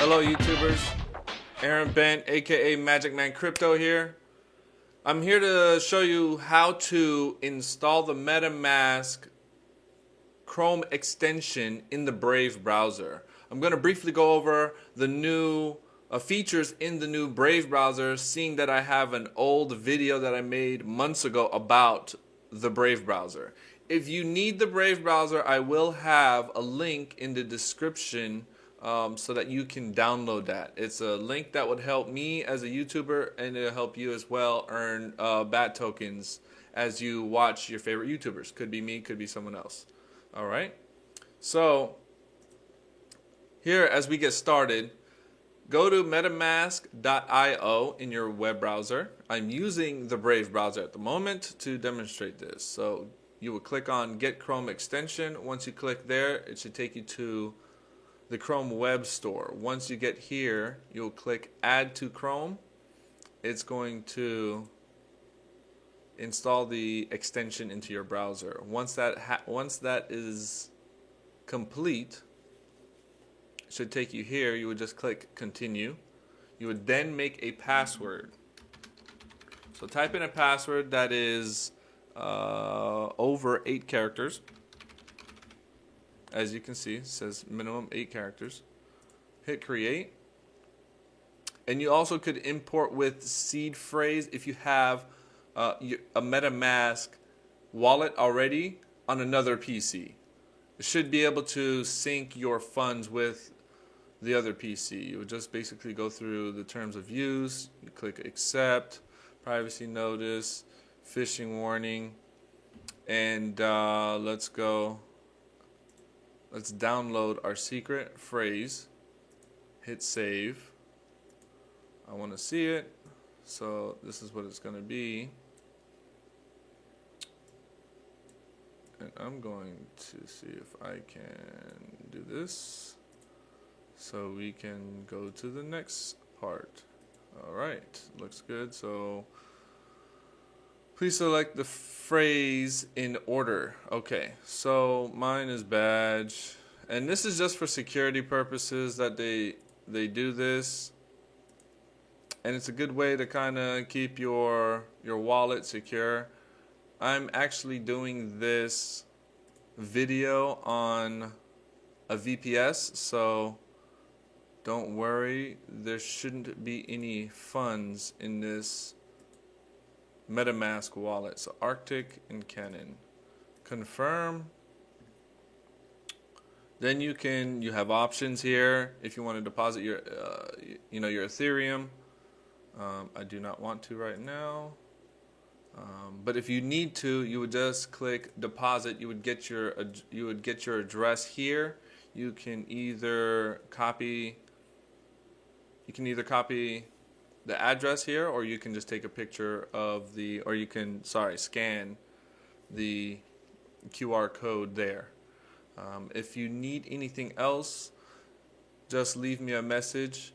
Hello YouTubers, Aaron Bent aka Magic Man Crypto here. I'm here to show you how to install the Metamask Chrome extension in the Brave browser. I'm going to briefly go over the new features in the new Brave browser, seeing that I have an old video that I made months ago about the Brave browser. If you need the Brave browser, I will have a link in the description so that you can download that. It's a link that would help me as a YouTuber, and it'll help you as well earn BAT tokens as you watch your favorite YouTubers. Could be me, could be someone else. All right. So here, as we get started, go to metamask.io in your web browser. I'm using the Brave browser at the moment to demonstrate this. So you will click on Get Chrome Extension. Once you click there, it should take you to the Chrome Web Store. Once you get here, you'll click Add to Chrome. It's going to install the extension into your browser. Once that is complete, it should take you here. You would just click Continue. You would then make a password. So type in a password that is over 8 characters. As you can see, it says minimum 8 characters. Hit create. And you also could import with seed phrase if you have a MetaMask wallet already on another PC. It should be able to sync your funds with the other PC. You would just basically go through the terms of use. You click accept, privacy notice, phishing warning, and let's go. Let's download our secret phrase. Hit save. I want to see it. So this is what it's going to be. And I'm going to see if I can do this so we can go to the next part. Alright, looks good. So please select the phrase in order. Okay, so mine is badge. And this is just for security purposes that they do this. And it's a good way to kind of keep your wallet secure. I'm actually doing this video on a VPS, so don't worry, there shouldn't be any funds in this MetaMask wallet. So Arctic and Canon. Confirm. Then you have options here if you want to deposit your your Ethereum. I do not want to right now. But if you need to, you would just click deposit. You would get your address here. You can either copy the address here, or you can just take a picture of scan the QR code there. If you need anything else, just leave me a message.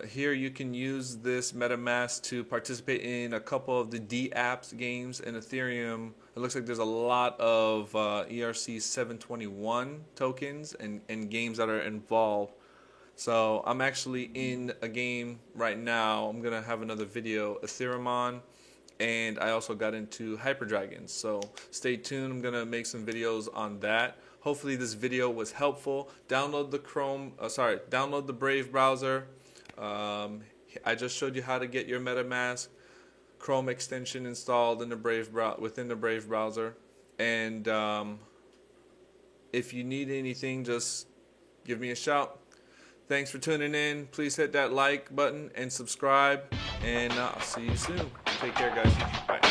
Here you can use this MetaMask to participate in a couple of the D-Apps games in Ethereum. It looks like there's a lot of ERC 721 tokens and games that are involved. So I'm actually in a game right now. I'm going to have another video, Ethereum on, and I also got into Hyper Dragons. So stay tuned. I'm going to make some videos on that. Hopefully this video was helpful. Download the Brave browser. I just showed you how to get your MetaMask Chrome extension installed in the within the Brave browser. And if you need anything, just give me a shout. Thanks for tuning in. Please hit that like button and subscribe. And I'll see you soon. Take care, guys. Bye.